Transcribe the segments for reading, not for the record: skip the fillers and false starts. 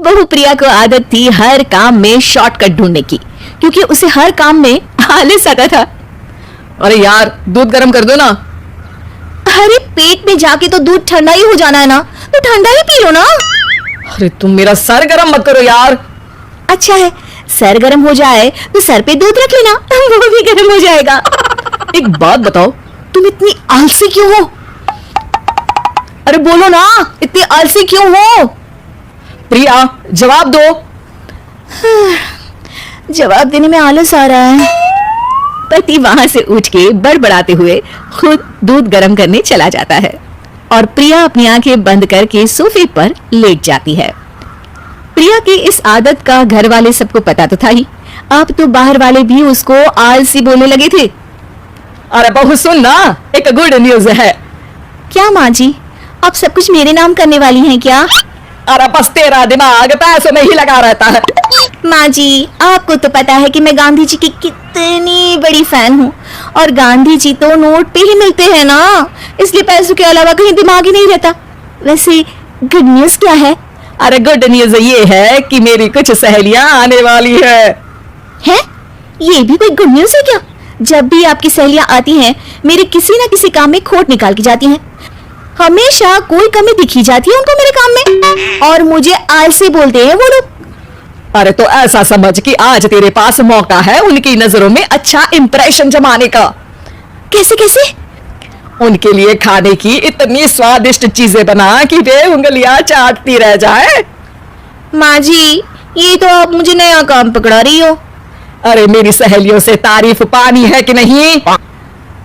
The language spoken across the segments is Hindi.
बहू प्रिया को आदत थी हर काम में शॉर्टकट ढूंढने की, क्योंकि उसे हर काम में आलस आता था। अरे यार दूध गर्म कर दो ना। अरे पेट में जाके तो दूध ठंडा ही हो जाना है ना, तो ठंडा ही पी लो ना। अरे तुम मेरा सर गर्म मत करो यार। अच्छा है, सर गर्म हो जाए तो सर पे दूध रख लेना, वो भी गर्म हो जाएगा। एक बात बताओ, तुम इतनी आलसी क्यों हो? अरे बोलो ना, इतनी आलसी क्यों हो? प्रिया जवाब दो। जवाब देने में आलस आ रहा है। पति वहां से उठ के बड़बड़ाते हुए खुद दूध गर्म करने चला जाता है और प्रिया अपनी आंखें बंद करके सोफे पर लेट जाती है। प्रिया की इस आदत का घर वाले सबको पता तो था ही, अब तो बाहर वाले भी उसको आलसी बोलने लगे थे। अरे बहू सुन ना, एक गुड न्यूज है। क्या माँ जी, आप सब कुछ मेरे नाम करने वाली हैं क्या? अरे बस तेरा दिमाग पैसों में ही लगा रहता है। माँ जी, आपको तो पता है कि मैं गांधी जी की कितनी बड़ी फैन हूँ, और गांधी जी तो नोट पे ही मिलते हैं ना, इसलिए पैसों के अलावा कहीं दिमाग ही नहीं रहता। वैसे गुड न्यूज क्या है? अरे गुड न्यूज ये है कि मेरी कुछ सहेलियां आने वाली है। ये भी कोई गुड न्यूज है क्या? जब भी आपकी सहेलियां आती हैं, मेरे किसी न किसी काम में खोट निकाल के जाती हैं। हमेशा कोई कमी दिखी जाती है उनको मेरे काम में, और मुझे आलसी बोलते हैं वो लोग। अरे तो ऐसा समझ कि आज तेरे पास मौका है उनकी नजरों में अच्छा इंप्रेशन जमाने का। कैसे कैसे? उनके लिए खाने की इतनी स्वादिष्ट चीजें बना कि वे उंगलियां चाटती रह जाए। माँ जी, ये तो आप मुझे नया काम पकड़ा रही हो। अरे मेरी सहेलियों से तारीफ पानी है कि नहीं?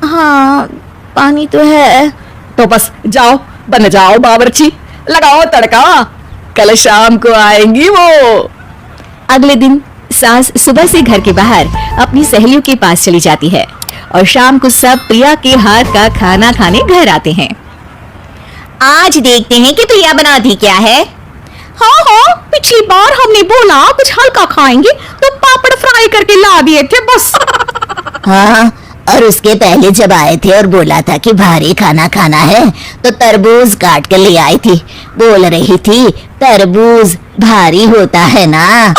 हाँ, पानी तो है। तो बस जाओ, बन जाओ बावर्ची, लगाओ तड़का, कल शाम को आएंगी वो। अगले दिन सास सुबह से घर के बाहर अपनी सहेलियों के पास चली जाती है और शाम को सब प्रिया के हाथ का खाना खाने घर आते हैं। आज देखते हैं कि प्रिया बनाती क्या है। हाँ, पिछली बार हमने बोला कुछ हल्का खाएंगे तो पापड़ फ्राई करके ला दिए थे बस। हाँ, और उसके पहले जब आए थे और बोला था कि भारी खाना खाना है तो तरबूज काट के ले आई थी। बोल रही थी तरबूज भारी होता है ना।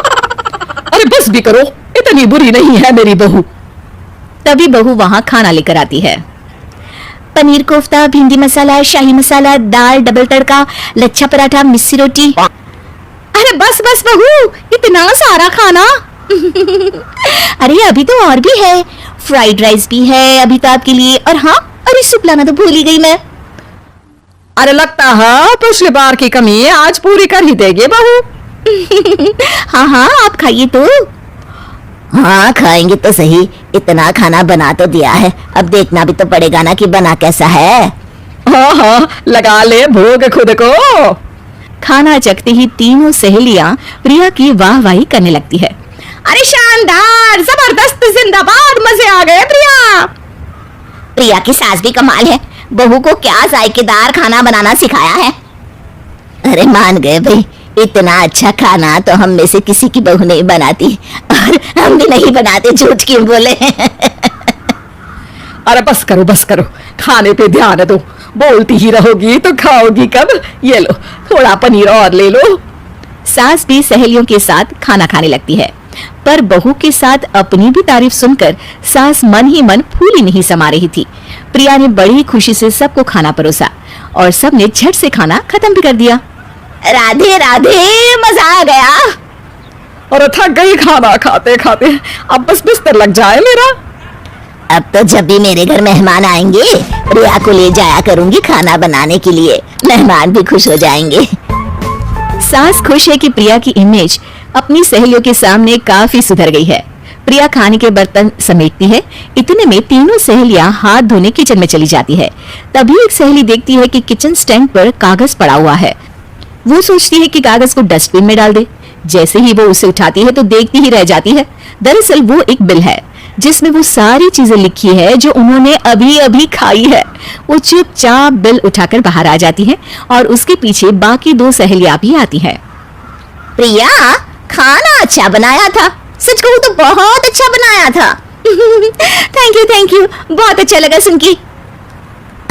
अरे बस भी करो, इतनी बुरी नहीं है मेरी बहू। तभी बहू वहाँ खाना लेकर आती है। पनीर कोफ्ता, भिंडी मसाला, शाही मसाला, दाल, डबल तड़का, लच्छा पराठा, मिस्सी रोटी। अरे बस बस बहू, इतना सारा खाना। अरे अभी तो और भी है, फ्राइड राइस भी है अभी तो आपके लिए, और हाँ, अरे सूप लाना तो भूल ही गई मैं। अरे लगता है पिछली बार की कमी आज पूरी कर ही देगी बहू। हाँ, आप खाइए तो। हाँ, खाएंगे तो सही, इतना खाना बना तो दिया है, अब देखना भी तो पड़ेगा ना कि बना कैसा है। हाँ, लगा ले भोग खुद को। खाना चखते ही तीनों सहेलियां प्रिया की वाहवाही करने लगती है। अरे शानदार, जबरदस्त, जिंदाबाद, मजे आ गए प्रिया। प्रिया की सास भी कमाल है, बहू को क्या जायकेदार खाना बनाना सिखाया है। अरे मान गए भाई, इतना अच्छा खाना तो हम में से किसी की बहू नहीं बनाती, और हम भी नहीं बनाते, झूठ क्यों बोले। अरे बस करो, खाने पे ध्यान दो, बोलती ही रहोगी तो खाओगी कब। ये लो, थोड़ा पनीर और ले लो। सास भी सहेलियों के साथ खाना खाने लगती है, पर बहू के साथ अपनी भी तारीफ सुनकर सास मन ही मन फूली नहीं समा रही थी। प्रिया ने बड़ी खुशी से सबको खाना परोसा और सबने झट से खाना खत्म भी कर दिया। राधे राधे, मजा आ गया। और थक गई खाना खाते खाते, अब बस बिस्तर लग जाए मेरा। अब तो जब भी मेरे घर मेहमान आएंगे, प्रिया को ले जाया करूंगी खाना बनाने के लिए, मेहमान भी खुश हो जाएंगे। सास खुश है कि प्रिया की इमेज अपनी सहेलियों के सामने काफी सुधर गई है। प्रिया खाने के बर्तन समेटती है, इतने में तीनों सहेलियां हाथ धोने किचन में चली जाती है। तभी एक सहेली देखती है कि किचन स्टैंड पर कागज पड़ा हुआ है। वो सोचती है कि कागज को डस्टबिन में डाल दे। जैसे ही वो उसे उठाती है तो देखती ही रह जाती है, दरअसल वो एक बिल है जिसमें वो सारी चीजें लिखी है जो उन्होंने अभी अभी खाई है। वो चुपचाप बिल उठाकर बाहर आ जाती है और उसके पीछे बाकी दो सहेलियां भी आती हैं। प्रिया, खाना अच्छा बनाया था, सच कहूँ तो बहुत अच्छा बनाया था। थैंक यू, बहुत अच्छा लगा सुन के।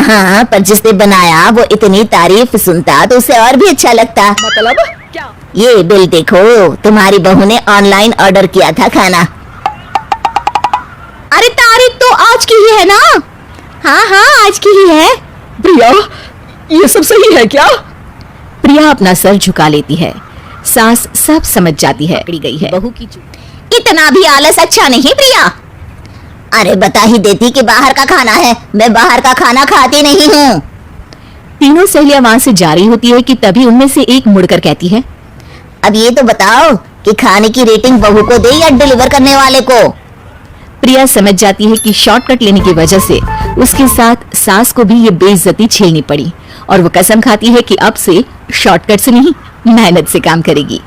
हाँ, पर जिसने बनाया वो इतनी तारीफ सुनता तो उसे और भी अच्छा लगता। मतलब क्या? ये बिल देखो, तुम्हारी बहू ने ऑनलाइन ऑर्डर किया था खाना। अरे तारीख तो आज की ही है ना? हाँ हाँ आज की ही है। प्रिया, ये सब सही है क्या? प्रिया अपना सर झुका लेती है। सास सब समझ जाती है, पकड़ी गई है। बहू की इतना भी आलस अच्छा नहीं प्रिया। अरे बता ही देती कि बाहर का खाना है, मैं बाहर का खाना खाती नहीं हूँ। तीनों सहेलियां वहां से जा रही होती है कि तभी उनमें से एक मुड़कर कहती है, अब ये तो बताओ कि खाने की रेटिंग बहू को दे या डिलीवर करने वाले को। प्रिया समझ जाती है कि शॉर्टकट लेने की वजह से उसके साथ सास को भी ये बेइज्जती झेलनी पड़ी और वो कसम खाती है कि अब से शॉर्टकट से नहीं मेहनत से काम करेगी।